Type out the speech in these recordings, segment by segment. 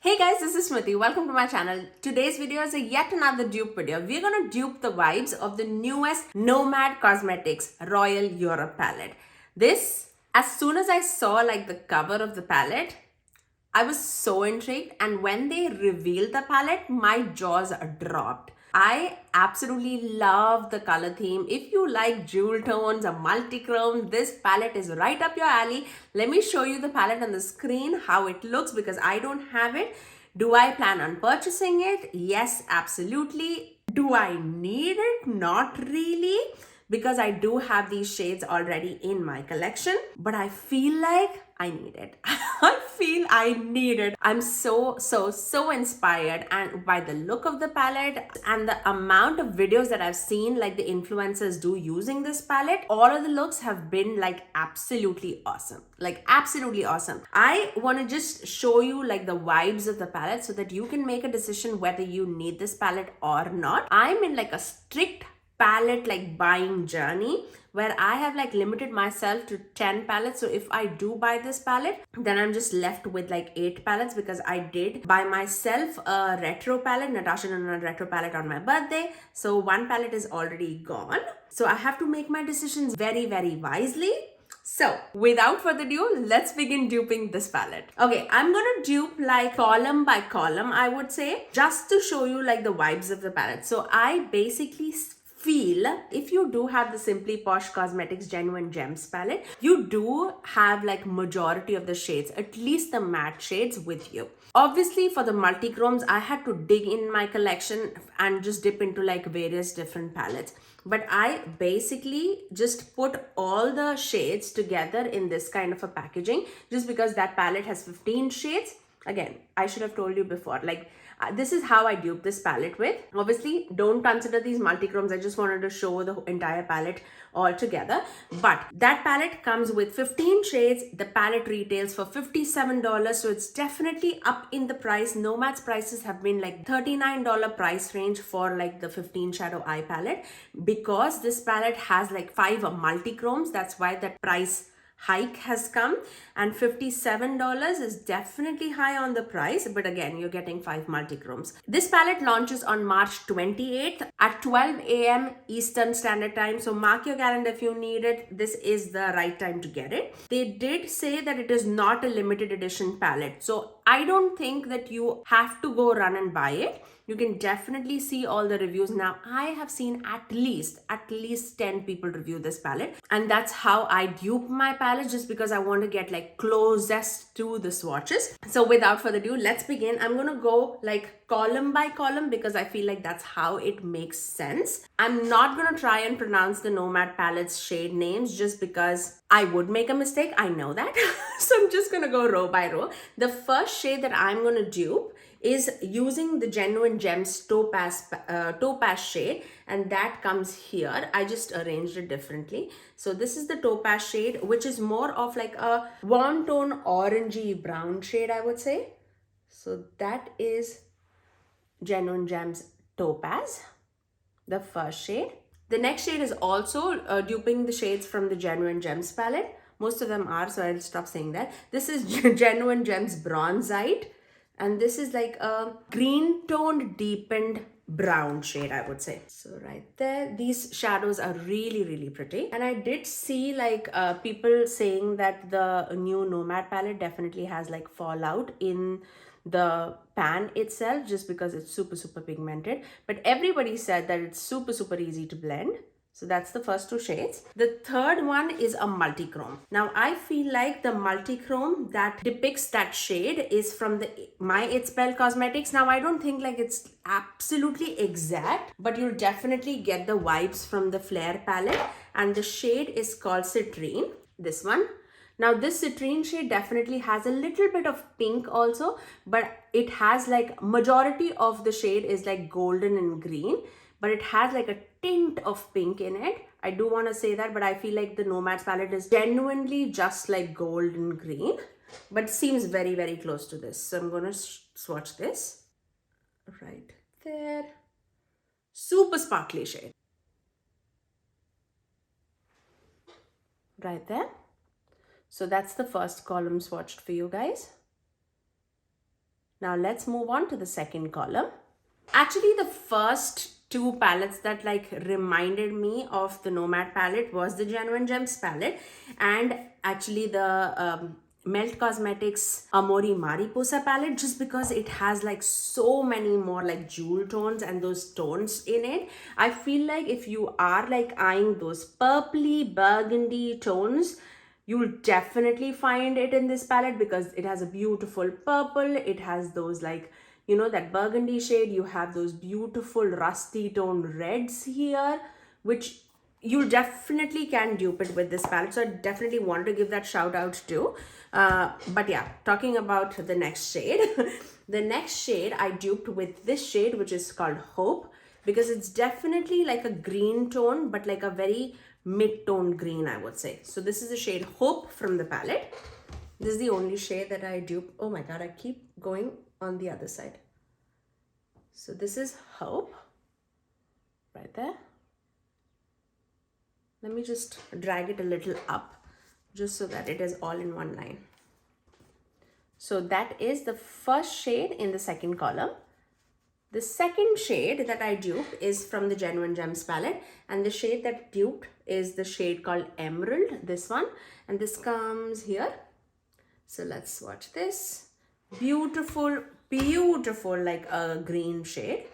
Hey guys, this is Smithy. Welcome to my channel. Today's video is yet another dupe video. We're gonna dupe the vibes of the newest Nomad Cosmetics Royal Europe palette. This, as soon as I saw the cover of the palette, I was so intrigued, and when they revealed the palette, my jaws dropped. I absolutely love the color theme. If you like jewel tones, a multi-chrome, this palette is right up your alley. Let me show you the palette on the screen, how it looks, because I don't have it. Do I plan on purchasing it? Yes, absolutely. Do I need it? Not really, because I do have these shades already in my collection, but I feel like I need it. I feel I need it. I'm so inspired and by the look of the palette and the amount of videos that I've seen like the influencers do using this palette. All of the looks have been like absolutely awesome. Like absolutely awesome. I want to just show you like the vibes of the palette so that you can make a decision whether you need this palette or not. I'm in like a strict palette like buying journey where I have like limited myself to 10 palettes. So if I do buy this palette, then I'm just left with like 8 palettes, because I did buy myself a retro palette, Natasha Denona retro palette, on my birthday. So one palette is already gone. So I have to make my decisions very wisely. So without further ado, let's begin duping this palette. Okay, I'm gonna dupe like column by column, I would say, just to show you like the vibes of the palette. So I basically feel if you do have the Simply Posh Cosmetics Genuine Gems palette, you do have like majority of the shades, at least the matte shades, with you. Obviously for the multi-chromes, I had to dig in my collection and just dip into like various different palettes. But I basically just put all the shades together in this kind of a packaging, just because that palette has 15 shades. Again, I should have told you before, like this is how I dupe this palette with. Obviously, don't consider these multi-chromes. I just wanted to show the entire palette all together. But that palette comes with 15 shades. The palette retails for $57. So it's definitely up in the price. Nomad's prices have been like $39 price range for like the 15 shadow eye palette. Because this palette has like 5 multi-chromes, that's why that price hike has come, and $57 is definitely high on the price, but again, you're getting 5 multi-chromes. This palette launches on March 28th at 12 a.m. Eastern Standard Time, so mark your calendar if you need it. This is the right time to get it. They did say that it is not a limited edition palette, so I don't think that you have to go run and buy it. You can definitely see all the reviews. Now, I have seen at least 10 people review this palette, and that's how I dupe my palette, just because I want to get like closest to the swatches. So without further ado, let's begin. I'm going to go like column by column because I feel like that's how it makes sense. I'm not going to try and pronounce the Nomad palette's shade names just because I would make a mistake. I know that. So I'm just going to go row by row. The first shade that I'm going to dupe is using the Genuine Gems topaz shade, and that comes here. I just arranged it differently. So this is the topaz shade, which is more of like a warm tone orangey brown shade, I would say. So that is Genuine Gems topaz, the first shade. The next shade is also duping the shades from the Genuine Gems palette. Most of them are, so I'll stop saying that. This is Genuine Gems Bronzite. And this is like a green toned deepened brown shade, I would say. So right there, these shadows are really pretty. And I did see like people saying that the new Nomad palette definitely has like fallout in the pan itself, just because it's super pigmented. But everybody said that it's super easy to blend. So that's the first 2 shades. The third one is a multi-chrome. Now I feel like the multi-chrome that depicts that shade is from the My It Spell Cosmetics. Now I don't think like it's absolutely exact, but you'll definitely get the vibes from the Flare palette. And the shade is called Citrine, this one. Now this citrine shade definitely has a little bit of pink also, but it has like majority of the shade is like golden and green, but it has like a tint of pink in it. I do want to say that, but I feel like the Nomad's palette is genuinely just like gold and green, but seems very close to this. So I'm going to swatch this right there. Super sparkly shade. Right there. So that's the first column swatched for you guys. Now let's move on to the second column. Actually, the first two palettes that like reminded me of the Nomad palette was the Genuine Gems palette, and actually the Melt Cosmetics Amori Mariposa palette, just because it has like so many more like jewel tones and those tones in it. I feel like if you are like eyeing those purpley burgundy tones, you'll definitely find it in this palette, because it has a beautiful purple, it has those like, you know, that burgundy shade, you have those beautiful rusty tone reds here, which you definitely can dupe it with this palette. So I definitely want to give that shout out too. But yeah, talking about the next shade, the next shade I duped with this shade, which is called Hope, because it's definitely like a green tone, but like a very mid-tone green, I would say. So this is the shade Hope from the palette. This is the only shade that I dupe. Oh my god, I keep going on the other side. So this is Hope right there. Let me just drag it a little up just so that it is all in one line. So that is the first shade in the second column. The second shade that I duped is from the Genuine Gems palette, and the shade that duped is the shade called Emerald, this one, and this comes here. So let's swatch this. Beautiful, beautiful, like a green shade.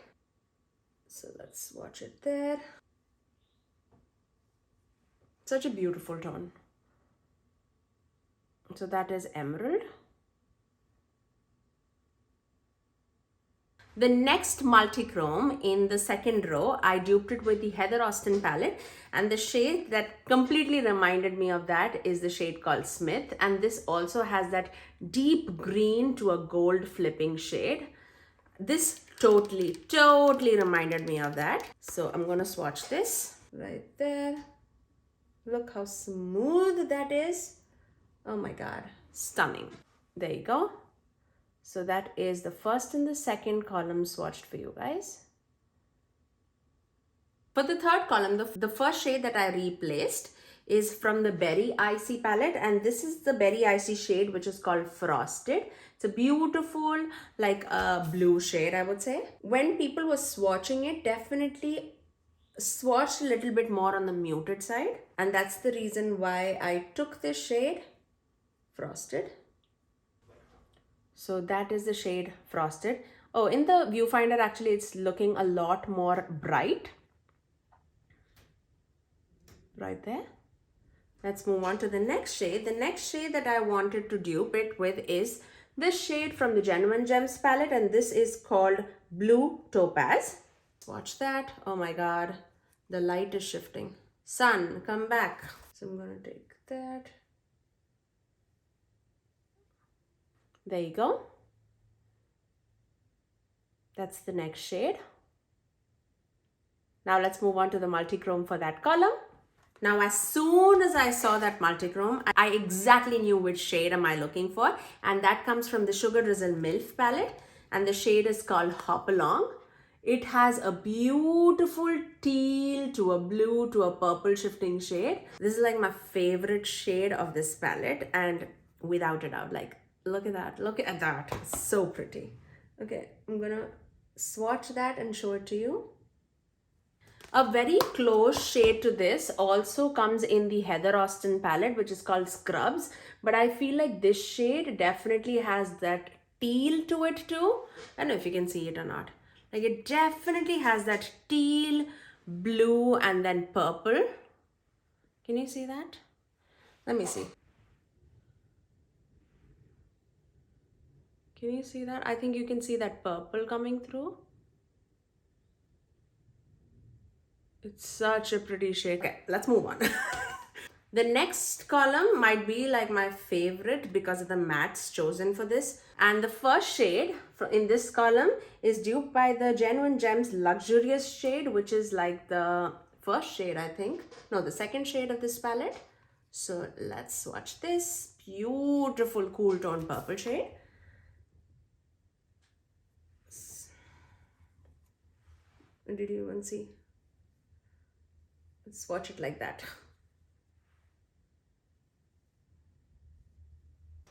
So let's swatch it there. Such a beautiful tone. So that is Emerald. The next multi-chrome in the second row, I duped it with the Heather Austin palette, and the shade that completely reminded me of that is the shade called Smith, and this also has that deep green to a gold flipping shade. This totally reminded me of that. So I'm gonna swatch this right there. Look how smooth that is. Oh my god, stunning. There you go. So that is the first and the second column swatched for you guys. For the third column, the first shade that I replaced is from the Berry Icy palette, and this is the Berry Icy shade, which is called Frosted. It's a beautiful, like a blue shade, I would say. When people were swatching it, definitely swatched a little bit more on the muted side, and that's the reason why I took this shade, Frosted. So that is the shade Frosted. Oh, in the viewfinder, actually, it's looking a lot more bright. Right there. Let's move on to the next shade. The next shade that I wanted to dupe it with is this shade from the Genuine Gems palette, and this is called Blue Topaz. Watch that. Oh my god. The light is shifting. Sun, come back. So I'm going to take that. There you go. That's the next shade. Now let's move on to the multi-chrome for that column. Now, as soon as I saw that multi-chrome, I exactly knew which shade am I looking for. And that comes from the Sugar Drizzle MILF palette. And the shade is called Hop Along. It has a beautiful teal to a blue to a purple shifting shade. This is like my favorite shade of this palette. And without a doubt, like, look at that. Look at that. It's so pretty. Okay, I'm going to swatch that and show it to you. A very close shade to this also comes in the Heather Austin palette, which is called Scrubs. But I feel like this shade definitely has that teal to it too. I don't know if you can see it or not. Like, it definitely has that teal, blue, and then purple. Can you see that? Let me see. Can you see that? I think you can see that purple coming through. It's such a pretty shade. Okay, let's move on. The next column might be like my favorite because of the mattes chosen for this. And the first shade in this column is duped by the Genuine Gems Luxurious shade, which is like the first shade, I think. No, the second shade of this palette. So let's swatch this beautiful cool tone purple shade. Did you even see? Let's swatch it like that.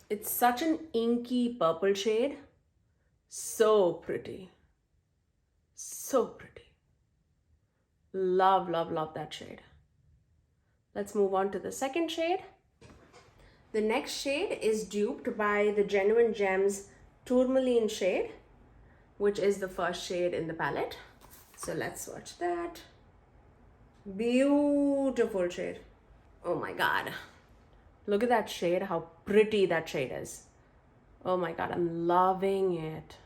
It's such an inky purple shade. So pretty. So pretty. Love, love, love that shade. Let's move on to the second shade. The next shade is duped by the Genuine Gems Tourmaline shade, which is the first shade in the palette. So let's swatch that. Beautiful shade. Oh my God. Look at that shade, how pretty that shade is. Oh my God, I'm loving it.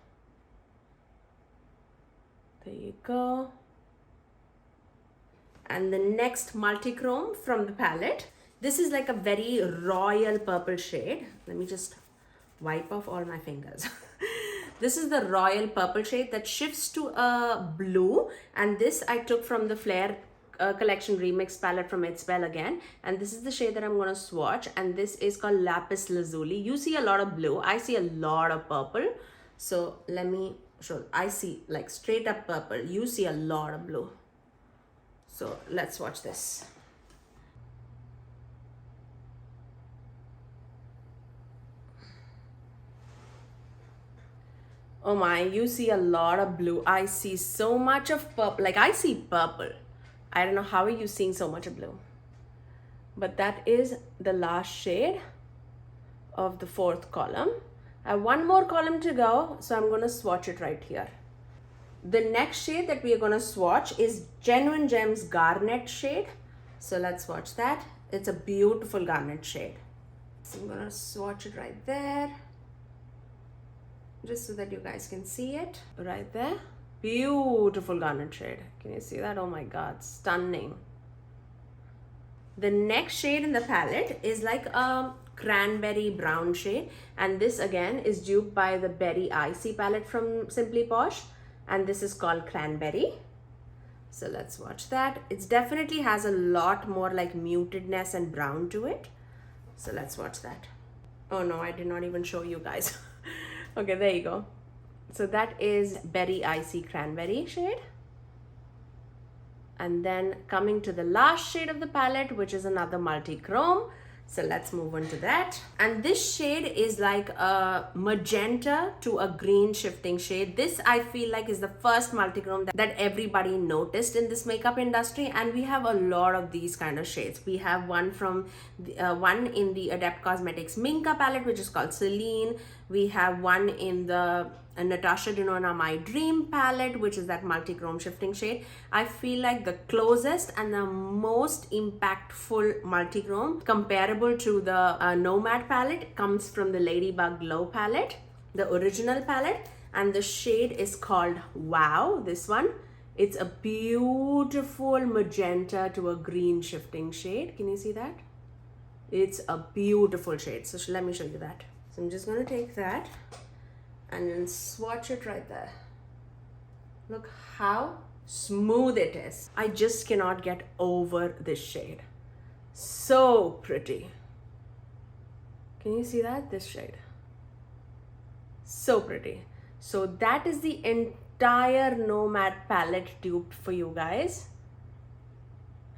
There you go. And the next multi-chrome from the palette. This is like a very royal purple shade. Let me just wipe off all my fingers. This is the royal purple shade that shifts to a blue. And this I took from the Flare collection Remixed palette from It's Well again. And this is the shade that I'm going to swatch. And this is called Lapis Lazuli. You see a lot of blue. I see a lot of purple. So let me show. I see like straight up purple. You see a lot of blue. So let's watch this. Oh my, you see a lot of blue. I see so much of purple. Like I see purple. I don't know how are you seeing so much of blue. But that is the last shade of the fourth column. I have one more column to go, so I'm going to swatch it right here. The next shade that we are going to swatch is Genuine Gems Garnet shade. So let's swatch that. It's a beautiful garnet shade. So I'm going to swatch it right there. Just so that you guys can see it. Right there. Beautiful garnet shade. Can you see that? Oh my God, stunning. The next shade in the palette is like a cranberry brown shade. And this again is duped by the Berry Icy palette from Simply Posh. And this is called Cranberry. So let's watch that. It definitely has a lot more like mutedness and brown to it. So let's watch that. Oh no, I did not even show you guys. Okay, there you go. So that is Berry Icy Cranberry shade. And then coming to the last shade of the palette, which is another multi-chrome. So let's move on to that. And this shade is like a magenta to a green shifting shade. This I feel like is the first multi-chrome that everybody noticed in this makeup industry. And we have a lot of these kind of shades. We have one from one in the Adept Cosmetics Minka palette, which is called Celine. We have one in the Natasha Denona My Dream palette, which is that multi-chrome shifting shade. I feel like the closest and the most impactful multi-chrome comparable to the Nomad palette comes from the Ladybug Glow palette, the original palette, and the shade is called Wow, this one. It's a beautiful magenta to a green shifting shade. Can you see that? It's a beautiful shade. So let me show you that. So I'm just going to take that and then swatch it right there. Look how smooth it is. I just cannot get over this shade. So pretty. Can you see that? This shade. So pretty. So that is the entire Nomad palette duped for you guys.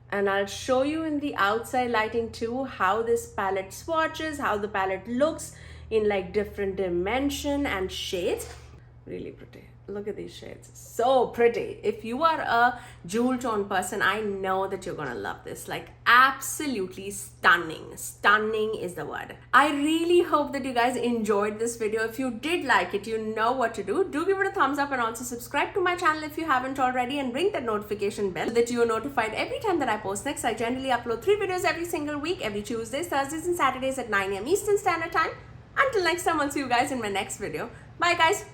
And I'll show you in the outside lighting too how this palette swatches, how the palette looks in like different dimension and shades. Really pretty. Look at these shades. So pretty. If you are a jewel tone person, I know that you're gonna love this. Like absolutely stunning. Stunning is the word. I really hope that you guys enjoyed this video. If you did like it, you know what to do. Do give it a thumbs up and also subscribe to my channel if you haven't already, and ring that notification bell so that you are notified every time that I post next. I generally upload 3 videos every single week, every Tuesdays, Thursdays and Saturdays at 9 AM Eastern Standard Time. Until next time, I'll see you guys in my next video. Bye guys.